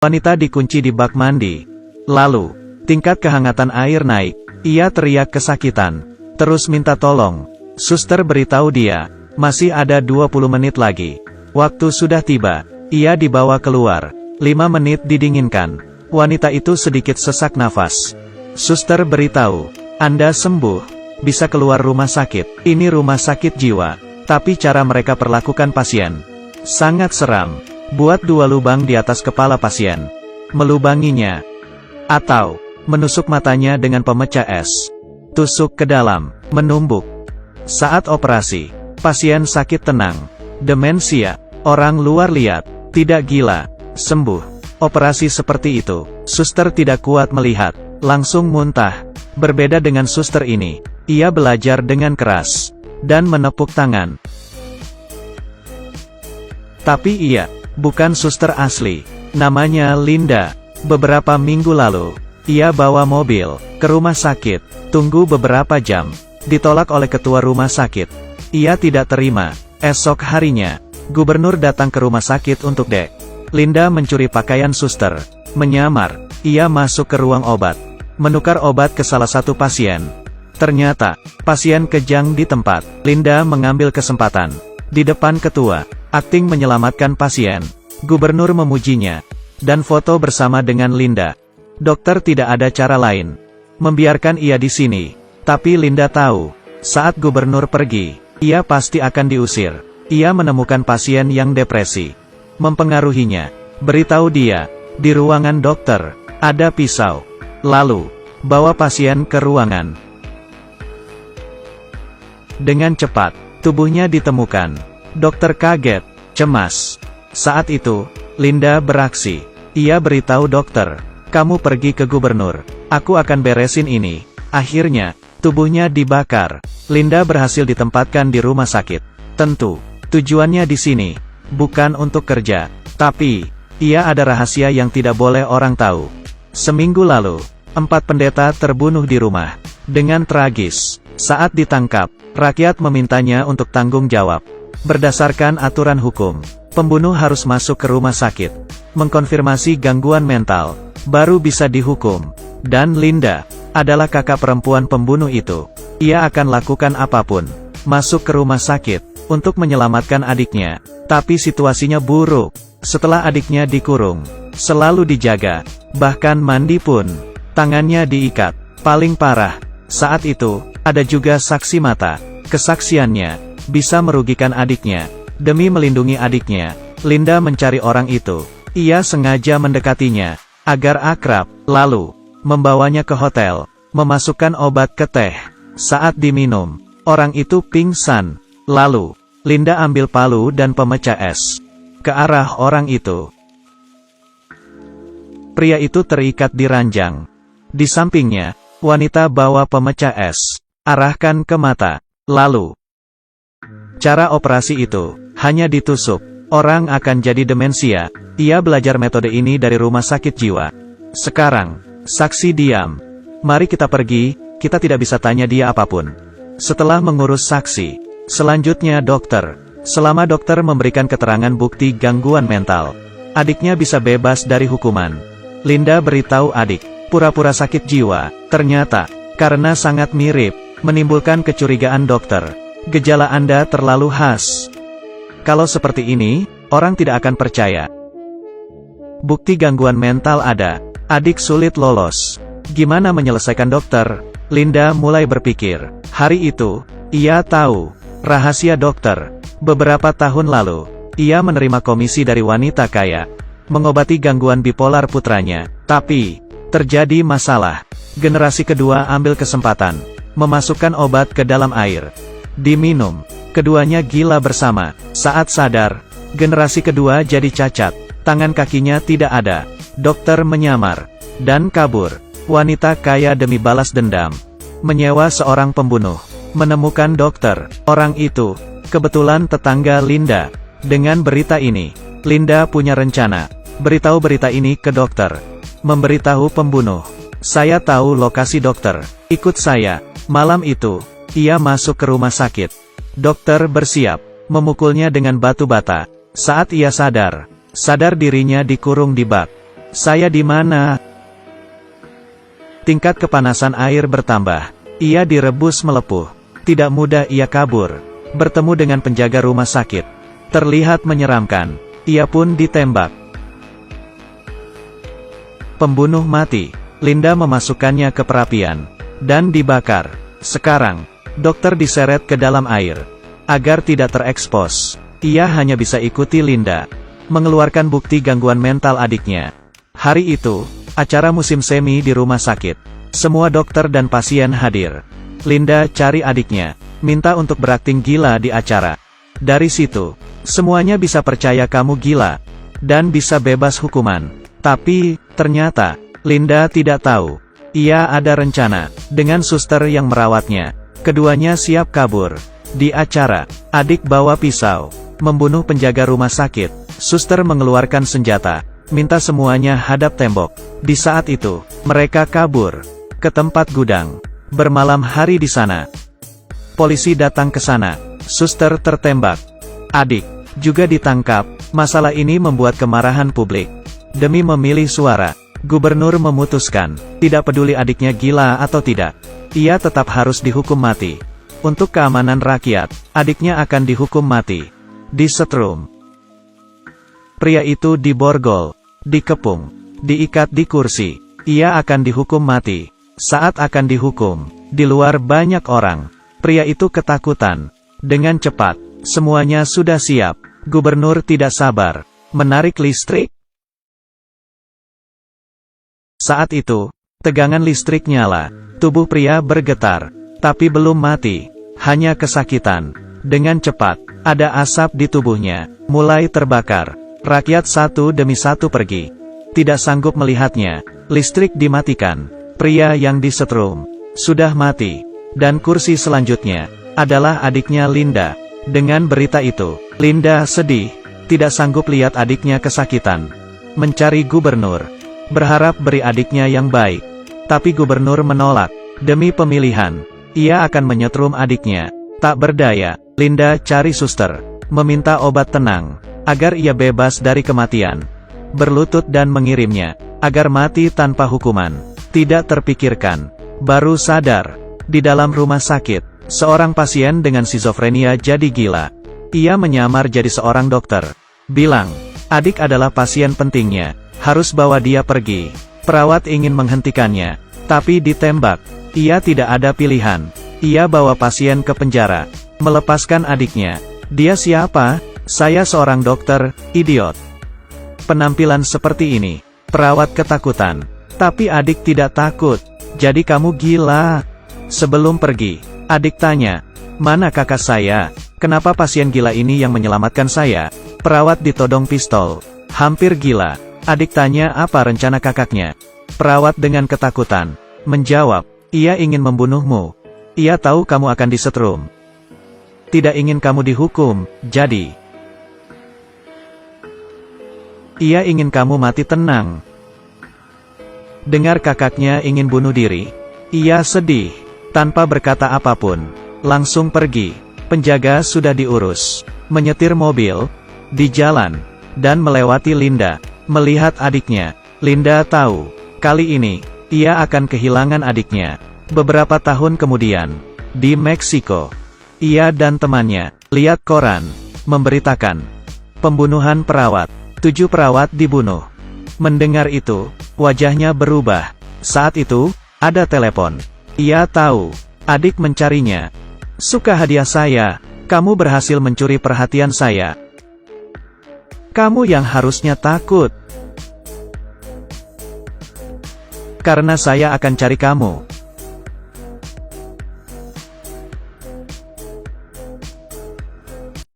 Wanita dikunci di bak mandi. Lalu, tingkat kehangatan air naik. Ia teriak kesakitan. Terus minta tolong. Suster beritahu dia, masih ada 20 menit lagi. Waktu sudah tiba. Ia dibawa keluar. 5 menit didinginkan. Wanita itu sedikit sesak nafas. Suster beritahu, Anda sembuh. Bisa keluar rumah sakit. Ini rumah sakit jiwa. Tapi cara mereka perlakukan pasien sangat seram. Buat 2 lubang di atas kepala pasien. Melubanginya. Atau, menusuk matanya dengan pemecah es. Tusuk ke dalam. Menumbuk. Saat operasi, pasien sakit tenang. Demensia. Orang luar lihat. Tidak gila. Sembuh. Operasi seperti itu. Suster tidak kuat melihat. Langsung muntah. Berbeda dengan suster ini. Ia belajar dengan keras. Dan menepuk tangan. Tapi ia bukan suster asli. Namanya Linda. Beberapa minggu lalu, ia bawa mobil ke rumah sakit. Tunggu beberapa jam. Ditolak oleh ketua rumah sakit. Ia tidak terima. Esok harinya, gubernur datang ke rumah sakit untuk dek. Linda mencuri pakaian suster. Menyamar. Ia masuk ke ruang obat. Menukar obat ke salah satu pasien. Ternyata, pasien kejang di tempat. Linda mengambil kesempatan. Di depan ketua, akting menyelamatkan pasien. Gubernur memujinya. Dan foto bersama dengan Linda. Dokter tidak ada cara lain. Membiarkan ia di sini. Tapi Linda tahu, saat gubernur pergi, ia pasti akan diusir. Ia menemukan pasien yang depresi. Mempengaruhinya. Beritahu dia, di ruangan dokter, ada pisau. Lalu, bawa pasien ke ruangan. Dengan cepat, tubuhnya ditemukan. Dokter kaget, cemas. Saat itu, Linda beraksi. Ia beritahu dokter, kamu pergi ke gubernur. Aku akan beresin ini. Akhirnya, tubuhnya dibakar. Linda berhasil ditempatkan di rumah sakit. Tentu, tujuannya di sini bukan untuk kerja. Tapi, ia ada rahasia yang tidak boleh orang tahu. Seminggu lalu, 4 pendeta terbunuh di rumah. Dengan tragis. Saat ditangkap, rakyat memintanya untuk tanggung jawab. Berdasarkan aturan hukum, pembunuh harus masuk ke rumah sakit, mengkonfirmasi gangguan mental, baru bisa dihukum. Dan Linda adalah kakak perempuan pembunuh itu. Ia akan lakukan apapun, masuk ke rumah sakit, untuk menyelamatkan adiknya. Tapi situasinya buruk. Setelah adiknya dikurung, selalu dijaga, bahkan mandi pun, tangannya diikat. Paling parah, saat itu, ada juga saksi mata. Kesaksiannya bisa merugikan adiknya. Demi melindungi adiknya, Linda mencari orang itu. Ia sengaja mendekatinya, agar akrab, lalu membawanya ke hotel, memasukkan obat ke teh. Saat diminum, orang itu pingsan. Lalu, Linda ambil palu dan pemecah es ke arah orang itu. Pria itu terikat di ranjang. Di sampingnya, wanita bawa pemecah es. Arahkan ke mata. Lalu, cara operasi itu hanya ditusuk. Orang akan jadi demensia. Ia belajar metode ini dari rumah sakit jiwa. Sekarang, saksi diam. Mari kita pergi, kita tidak bisa tanya dia apapun. Setelah mengurus saksi, selanjutnya dokter. Selama dokter memberikan keterangan bukti gangguan mental, adiknya bisa bebas dari hukuman. Linda beritahu adik, pura-pura sakit jiwa. Ternyata, karena sangat mirip, menimbulkan kecurigaan dokter. Gejala Anda terlalu khas. Kalau seperti ini, orang tidak akan percaya. Bukti gangguan mental ada. Adik sulit lolos. Gimana menyelesaikan dokter? Linda mulai berpikir. Hari itu, ia tahu rahasia dokter. Beberapa tahun lalu, ia menerima komisi dari wanita kaya, mengobati gangguan bipolar putranya. Tapi, terjadi masalah. Generasi kedua ambil kesempatan, memasukkan obat ke dalam air. Diminum. Keduanya gila bersama. Saat sadar, generasi kedua jadi cacat. Tangan kakinya tidak ada. Dokter menyamar dan kabur. Wanita kaya demi balas dendam menyewa seorang pembunuh. Menemukan dokter. Orang itu kebetulan tetangga Linda. Dengan berita ini, Linda punya rencana. Beritahu berita ini ke dokter. Memberitahu pembunuh. Saya tahu lokasi dokter. Ikut saya. Malam itu, ia masuk ke rumah sakit. Dokter bersiap memukulnya dengan batu bata. Saat ia sadar dirinya dikurung di bak. Saya di mana? Tingkat kepanasan air bertambah. Ia direbus melepuh. Tidak mudah ia kabur. Bertemu dengan penjaga rumah sakit. Terlihat menyeramkan. Ia pun ditembak. Pembunuh mati. Linda memasukkannya ke perapian. Dan dibakar. Sekarang, dokter diseret ke dalam air. Agar tidak terekspos. Ia hanya bisa ikuti Linda. Mengeluarkan bukti gangguan mental adiknya. Hari itu, acara musim semi di rumah sakit. Semua dokter dan pasien hadir. Linda cari adiknya. Minta untuk berakting gila di acara. Dari situ, semuanya bisa percaya kamu gila. Dan bisa bebas hukuman. Tapi, ternyata, Linda tidak tahu. Ia ada rencana. Dengan suster yang merawatnya. Keduanya siap kabur. Di acara, adik bawa pisau. Membunuh penjaga rumah sakit. Suster mengeluarkan senjata. Minta semuanya hadap tembok. Di saat itu, mereka kabur. Ke tempat gudang. Bermalam hari di sana. Polisi datang ke sana. Suster tertembak. Adik juga ditangkap. Masalah ini membuat kemarahan publik. Demi memilih suara, gubernur memutuskan, tidak peduli adiknya gila atau tidak, ia tetap harus dihukum mati. Untuk keamanan rakyat, adiknya akan dihukum mati. Disetrum. Pria itu diborgol, dikepung, diikat di kursi. Ia akan dihukum mati. Saat akan dihukum, di luar banyak orang. Pria itu ketakutan. Dengan cepat, semuanya sudah siap. Gubernur tidak sabar. Menarik listrik. Saat itu, tegangan listrik nyala. Tubuh pria bergetar. Tapi belum mati. Hanya kesakitan. Dengan cepat, ada asap di tubuhnya. Mulai terbakar. Rakyat satu demi satu pergi. Tidak sanggup melihatnya. Listrik dimatikan. Pria yang disetrum sudah mati. Dan kursi selanjutnya adalah adiknya Linda. Dengan berita itu, Linda sedih. Tidak sanggup lihat adiknya kesakitan. Mencari gubernur. Berharap beri adiknya yang baik. Tapi gubernur menolak. Demi pemilihan, ia akan menyetrum adiknya. Tak berdaya, Linda cari suster. Meminta obat tenang. Agar ia bebas dari kematian. Berlutut dan mengirimnya. Agar mati tanpa hukuman. Tidak terpikirkan. Baru sadar. Di dalam rumah sakit. Seorang pasien dengan skizofrenia jadi gila. Ia menyamar jadi seorang dokter. Bilang, adik adalah pasien pentingnya. Harus bawa dia pergi. Perawat ingin menghentikannya. Tapi ditembak. Ia tidak ada pilihan. Ia bawa pasien ke penjara. Melepaskan adiknya. Dia siapa? Saya seorang dokter, idiot. Penampilan seperti ini. Perawat ketakutan. Tapi adik tidak takut. Jadi kamu gila. Sebelum pergi, adik tanya, mana kakak saya? Kenapa pasien gila ini yang menyelamatkan saya? Perawat ditodong pistol. Hampir gila. Adik tanya apa rencana kakaknya. Perawat dengan ketakutan menjawab, ia ingin membunuhmu. Ia tahu kamu akan disetrum. Tidak ingin kamu dihukum, jadi ia ingin kamu mati tenang. Dengar kakaknya ingin bunuh diri. Ia sedih. Tanpa berkata apapun. Langsung pergi. Penjaga sudah diurus. Menyetir mobil. Di jalan. Dan melewati Linda. Melihat adiknya. Linda tahu. Kali ini, ia akan kehilangan adiknya. Beberapa tahun kemudian. Di Meksiko. Ia dan temannya. Lihat koran. Memberitakan. Pembunuhan perawat. 7 perawat dibunuh. Mendengar itu, wajahnya berubah. Saat itu, ada telepon. Ia tahu, adik mencarinya. Suka hadiah saya, kamu berhasil mencuri perhatian saya. Kamu yang harusnya takut. Karena saya akan cari kamu.